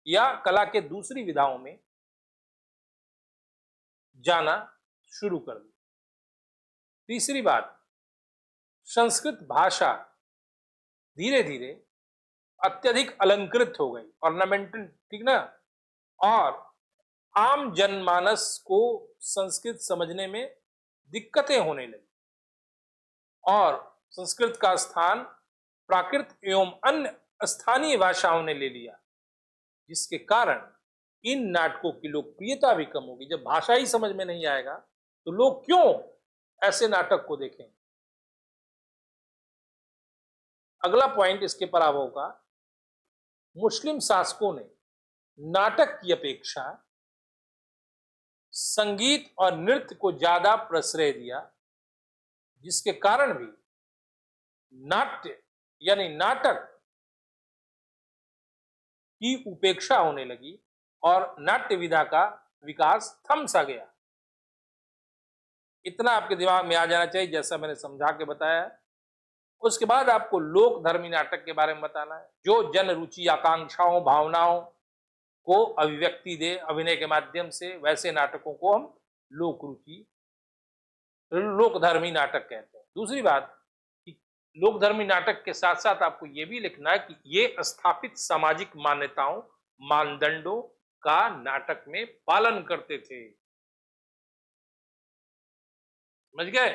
या कला के दूसरी विधाओं में जाना शुरू कर दिया। तीसरी बात, संस्कृत भाषा धीरे धीरे अत्यधिक अलंकृत हो गई, ऑर्नामेंटल, ठीक ना, और आम जनमानस को संस्कृत समझने में दिक्कतें होने लगी, और संस्कृत का स्थान प्राकृत एवं अन्य स्थानीय भाषाओं ने ले लिया, जिसके कारण इन नाटकों की लोकप्रियता भी कम होगी। जब भाषा ही समझ में नहीं आएगा तो लोग क्यों ऐसे नाटक को देखें। अगला पॉइंट इसके पराभव का, मुस्लिम शासकों ने नाटक की अपेक्षा संगीत और नृत्य को ज्यादा प्रश्रय दिया, जिसके कारण भी नाट्य यानी नाटक की उपेक्षा होने लगी और नाट्य विधा का विकास थम सा गया। इतना आपके दिमाग में आ जाना चाहिए, जैसा मैंने समझा के बताया है। उसके बाद आपको लोक धर्मी नाटक के बारे में बताना है, जो जन रुचि, आकांक्षाओं, भावनाओं को अभिव्यक्ति दे अभिनय के माध्यम से। वैसे नाटकों को हम लोक रुचि, लोक धर्मी नाटक कहते हैं। दूसरी बात, लोक धर्मी नाटक के साथ साथ आपको यह भी लिखना है कि ये स्थापित सामाजिक मान्यताओं, मानदंडों का नाटक में पालन करते थे। समझ गए।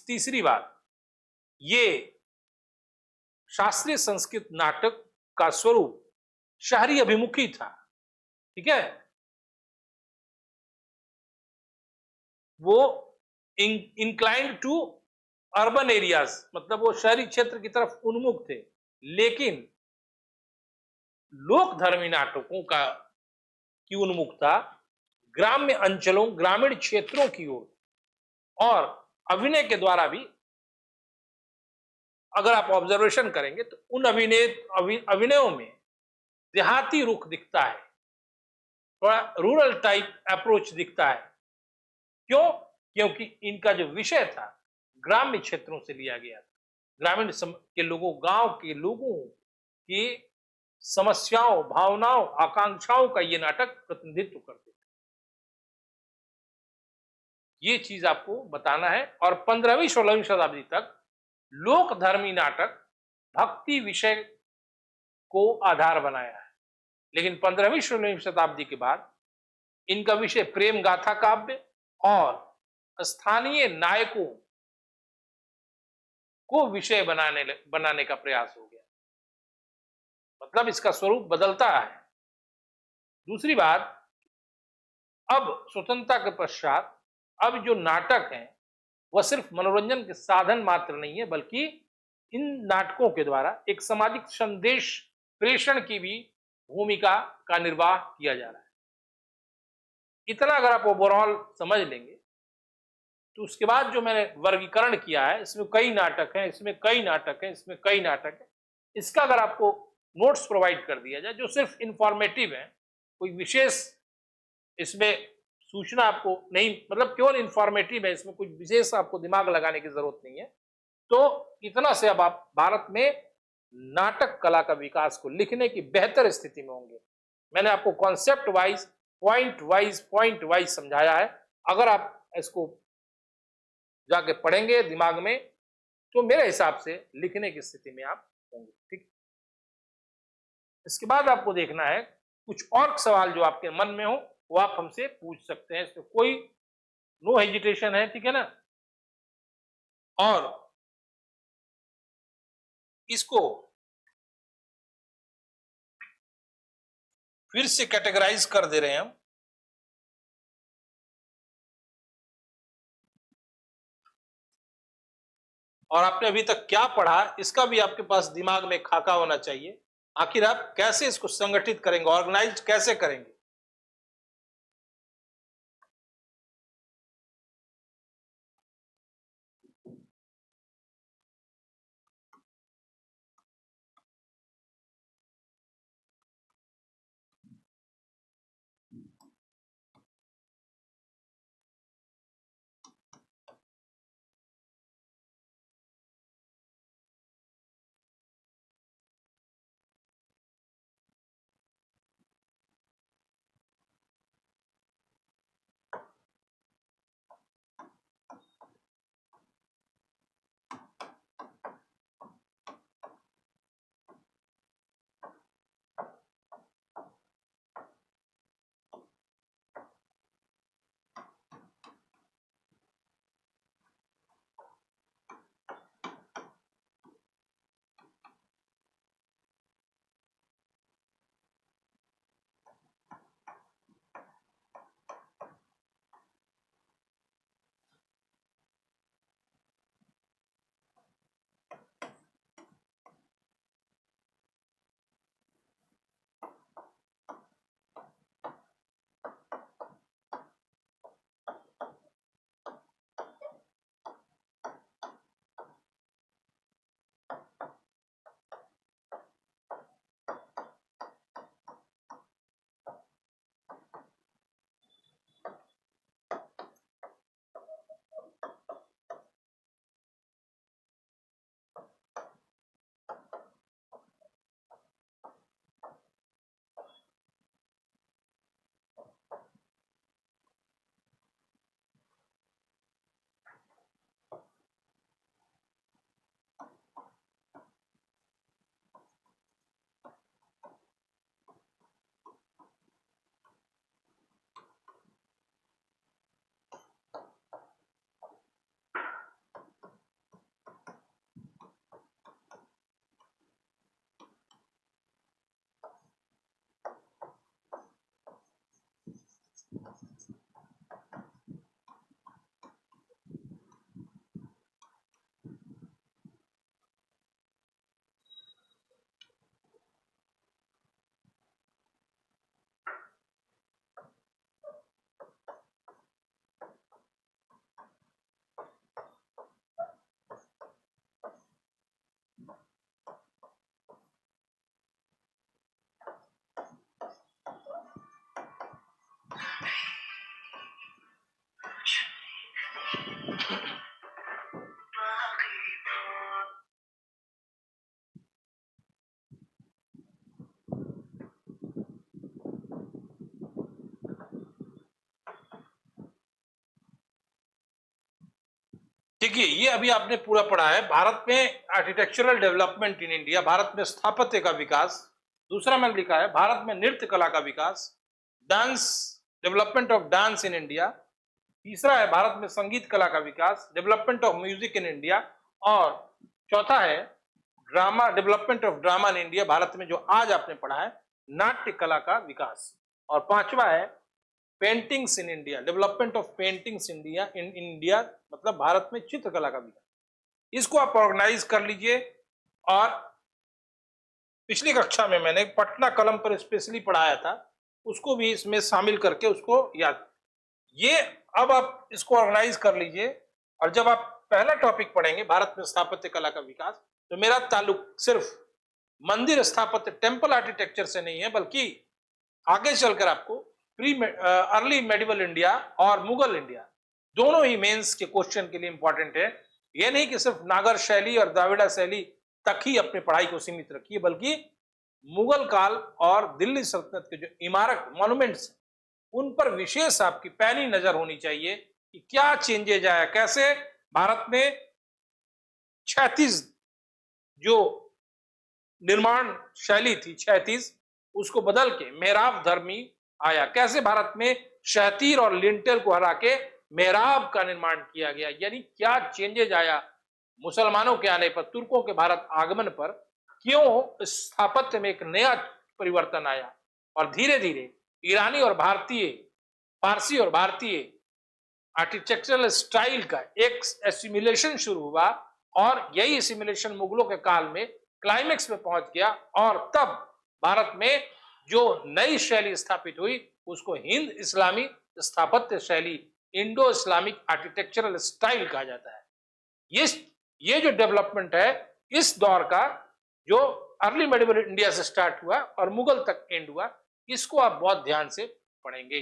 तीसरी बात, ये शास्त्रीय संस्कृत नाटक का स्वरूप शहरी अभिमुखी था, ठीक है। वो इंक्लाइंड टू अर्बन एरियाज, मतलब वो शहरी क्षेत्र की तरफ उन्मुख थे, लेकिन लोक धर्मी नाटकों का की उन्मुखता ग्राम्य अंचलों, ग्रामीण क्षेत्रों की ओर, और अभिनय के द्वारा भी अगर आप ऑब्जर्वेशन करेंगे तो उन अभिनयों में देहाती रुख दिखता है, थोड़ा रूरल टाइप अप्रोच दिखता है। क्यों? क्योंकि इनका जो विषय था ग्राम्य क्षेत्रों से लिया गया था, ग्रामीण के लोगों, गांव के लोगों की समस्याओं, भावनाओं, आकांक्षाओं का ये नाटक प्रतिनिधित्व करते थे। ये चीज आपको बताना है। और 15वीं 16वीं शताब्दी तक लोक धर्मी नाटक भक्ति विषय को आधार बनाया है, लेकिन 15वीं 16वीं शताब्दी के बाद इनका विषय प्रेम गाथा काव्य और स्थानीय नायकों को विषय बनाने का प्रयास हो गया, मतलब इसका स्वरूप बदलता है। दूसरी बात, अब स्वतंत्रता के पश्चात अब जो नाटक हैं वह सिर्फ मनोरंजन के साधन मात्र नहीं है, बल्कि इन नाटकों के द्वारा एक सामाजिक संदेश प्रेषण की भी भूमिका का निर्वाह किया जा रहा है। इतना अगर आप ओवरऑल समझ लेंगे तो उसके बाद जो मैंने वर्गीकरण किया है, इसमें कई नाटक हैं, इसमें कई नाटक हैं, इसमें कई नाटक हैं, इसका अगर आपको नोट्स प्रोवाइड कर दिया जाए जो सिर्फ इंफॉर्मेटिव है, कोई विशेष इसमें सूचना आपको नहीं, मतलब केवल इंफॉर्मेटिव है, इसमें कुछ विशेष आपको दिमाग लगाने की जरूरत नहीं है, तो इतना से अब आप भारत में नाटक कला का विकास को लिखने की बेहतर स्थिति में होंगे। मैंने आपको कॉन्सेप्ट वाइज, पॉइंट वाइज समझाया है। अगर आप इसको जाके पढ़ेंगे दिमाग में तो मेरे हिसाब से लिखने की स्थिति में आप होंगे, ठीक। इसके बाद आपको देखना है कुछ और सवाल जो आपके मन में हो वो आप हमसे पूछ सकते हैं, इसमें कोई नो हेजिटेशन है, ठीक है ना। और इसको फिर से कैटेगराइज कर दे रहे हैं हम। और आपने अभी तक क्या पढ़ा इसका भी आपके पास दिमाग में खाका होना चाहिए। आखिर आप कैसे इसको संगठित करेंगे, ऑर्गेनाइज कैसे करेंगे। देखिए, ये अभी आपने पूरा पढ़ा है भारत में architectural development in India, Bharat में स्थापत्य का विकास। दूसरा मैंने लिखा है भारत में नृत्य कला का विकास, dance, development of dance in India. तीसरा है भारत में संगीत कला का विकास, development of music in India. और चौथा है drama, development of drama in India, Bharat में जो आज आपने पढ़ा है नाट्य कला का विकास। और पांचवा है paintings in India, development of paintings India in India, मतलब भारत में चित्रकला का विकास। इसको आप ऑर्गेनाइज कर लीजिए। और पिछली कक्षा में मैंने पटना कलम पर स्पेशली पढ़ाया था, उसको भी इसमें शामिल करके उसको याद, ये अब आप इसको ऑर्गेनाइज कर लीजिए। और जब आप पहला टॉपिक पढ़ेंगे भारत में स्थापत्य कला का विकास, तो मेरा ताल्लुक सिर्फ मंदिर स्थापत्य टेम्पल आर्किटेक्चर से नहीं है, बल्कि आगे चलकर आपको अर्ली मेडिवल इंडिया और मुगल इंडिया दोनों ही मेंस के क्वेश्चन के लिए इंपॉर्टेंट है। ये नहीं कि सिर्फ नागर शैली और द्राविड़ा शैली तक ही अपनी पढ़ाई को सीमित रखिए, बल्कि मुगल काल और दिल्ली सल्तनत के जो इमारत मॉन्यूमेंट्स, उन पर विशेष आपकी पैनी नजर होनी चाहिए कि क्या चेंजेज आया, कैसे भारत में 36 जो निर्माण शैली थी 36, उसको बदल के मेहराब धर्मी आया, कैसे भारत में शहतीर और लिंटेल को हरा के मेहराब का निर्माण किया गया, यानी क्या चेंजेज आया मुसलमानों के आने पर, तुर्कों के भारत आगमन पर, क्यों स्थापत्य में एक नया परिवर्तन आया। और धीरे धीरे ईरानी और भारतीय, फारसी और भारतीय आर्किटेक्चरल स्टाइल का एक एसिमिलेशन शुरू हुआ, और यही एसिमिलेशन मुगलों के काल में क्लाइमेक्स में पहुंच गया। और तब भारत में जो नई शैली स्थापित हुई उसको हिंद इस्लामी स्थापत्य शैली, इंडो इस्लामिक आर्किटेक्चरल स्टाइल कहा जाता है। ये जो डेवलपमेंट है इस दौर का, जो अर्ली मेडिवल इंडिया से स्टार्ट हुआ और मुगल तक एंड हुआ, इसको आप बहुत ध्यान से पढ़ेंगे।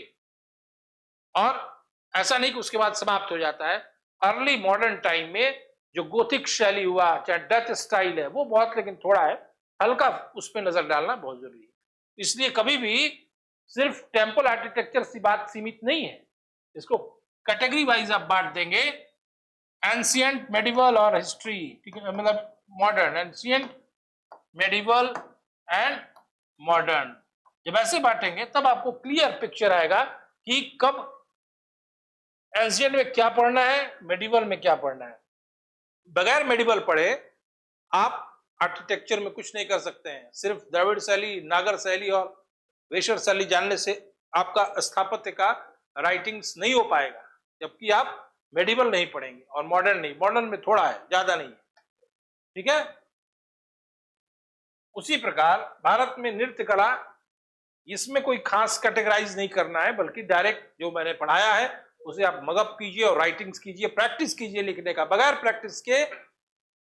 और ऐसा नहीं कि उसके बाद समाप्त हो जाता है। अर्ली मॉडर्न टाइम में जो गोथिक शैली हुआ, चाहे डच स्टाइल है, वो बहुत लेकिन थोड़ा है, हल्का उस पर नजर डालना बहुत जरूरी है। इसलिए कभी भी सिर्फ टेम्पल आर्किटेक्चर से बात सीमित नहीं है, इसको कैटेगरी वाइज आप बांट देंगे, एंशिएंट, मेडिवल और हिस्ट्री, ठीक है, मतलब modern, ancient, medieval and modern. जब ऐसे बांटेंगे तब आपको क्लियर पिक्चर आएगा कि कब एंशिएंट में क्या पढ़ना है, मेडिवल में क्या पढ़ना है। बगैर मेडिवल पढ़े आप आर्किटेक्चर में कुछ नहीं कर सकते हैं। सिर्फ द्रविड़ शैली, नागर शैली और वेशर शैली जानने से आपका स्थापत्य का राइटिंग्स नहीं हो पाएगा, जबकि आप मेडिवल नहीं पढ़ेंगे और मॉडर्न नहीं, मॉडर्न में थोड़ा है, ज्यादा नहीं है, ठीक है। उसी प्रकार भारत में नृत्य कला, इसमें कोई खास कैटेगराइज नहीं करना है, बल्कि डायरेक्ट जो मैंने पढ़ाया है उसे आप मगअप कीजिए और राइटिंग्स कीजिए, प्रैक्टिस कीजिए लिखने का। बगैर प्रैक्टिस के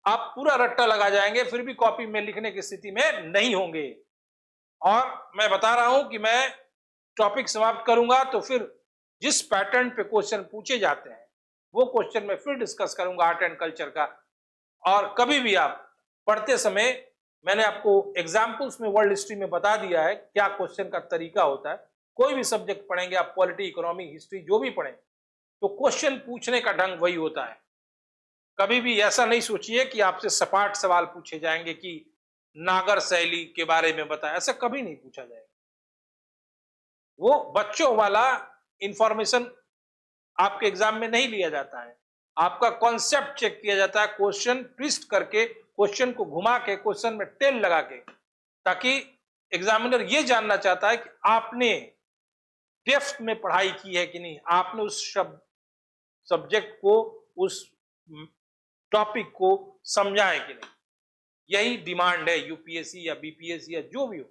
आप पूरा रट्टा लगा जाएंगे, फिर भी कॉपी में लिखने की स्थिति में नहीं होंगे। और मैं बता रहा हूं कि मैं टॉपिक समाप्त करूंगा तो फिर जिस पैटर्न पे क्वेश्चन पूछे जाते हैं वो क्वेश्चन मैं फिर डिस्कस करूंगा आर्ट एंड कल्चर का। और कभी भी आप पढ़ते समय, मैंने आपको एग्जाम्पल्स में वर्ल्ड हिस्ट्री में बता दिया है क्या क्वेश्चन का तरीका होता है। कोई भी सब्जेक्ट पढ़ेंगे आप, पॉलिटी, इकोनॉमी, हिस्ट्री, जो भी पढ़ें, तो क्वेश्चन पूछने का ढंग वही होता है। कभी भी ऐसा नहीं सोचिए कि आपसे सपाट सवाल पूछे जाएंगे कि नागर शैली के बारे में बताएं, ऐसा कभी नहीं पूछा जाएगा। वो बच्चों वाला इंफॉर्मेशन आपके एग्जाम में नहीं लिया जाता है। आपका कॉन्सेप्ट चेक किया जाता है, क्वेश्चन ट्विस्ट करके, क्वेश्चन को घुमा के, क्वेश्चन में टेल लगा के, ताकि एग्जामिनर ये जानना चाहता है कि आपने डेप्थ में पढ़ाई की है कि नहीं, आपने उस सब्जेक्ट को, उस टॉपिक को समझा है कि नहीं। यही डिमांड है यूपीएससी या बीपीएससी या जो भी हो।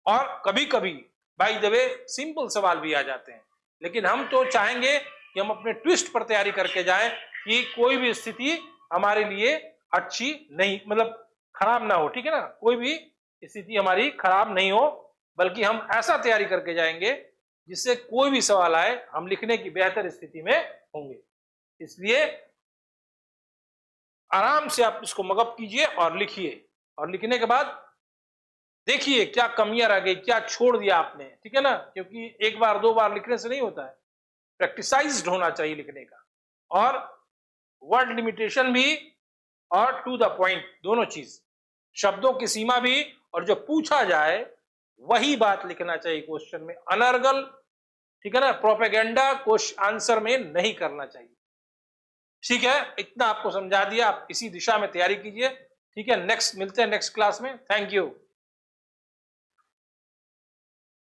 और कभी कभी बाय द वे सिंपल सवाल भी आ जाते हैं, लेकिन हम तो चाहेंगे कि हम अपने ट्विस्ट पर तैयारी करके जाएं कि कोई भी स्थिति हमारे लिए अच्छी नहीं, मतलब खराब ना हो, ठीक है ना, कोई भी स्थिति हमारी खराब नहीं हो, बल्कि हम ऐसा तैयारी करके जाएंगे जिससे कोई भी सवाल आए हम लिखने की बेहतर स्थिति में होंगे। इसलिए आराम से आप इसको मगअप कीजिए और लिखिए, और लिखने के बाद देखिए क्या कमियां रह गई, क्या छोड़ दिया आपने, ठीक है ना, क्योंकि एक बार दो बार लिखने से नहीं होता है, प्रैक्टिसाइज्ड होना चाहिए लिखने का, और वर्ड लिमिटेशन भी और टू द पॉइंट दोनों चीज, शब्दों की सीमा भी, और जो पूछा जाए वही बात लिखना चाहिए क्वेश्चन में, अनर्गल, ठीक है ना, प्रोपेगेंडा क्वेश्चन आंसर में नहीं करना चाहिए। ठीक है, इतना आपको समझा दिया, आप इसी दिशा में तैयारी कीजिए। ठीक है, नेक्स्ट मिलते हैं नेक्स्ट क्लास में। Thank you.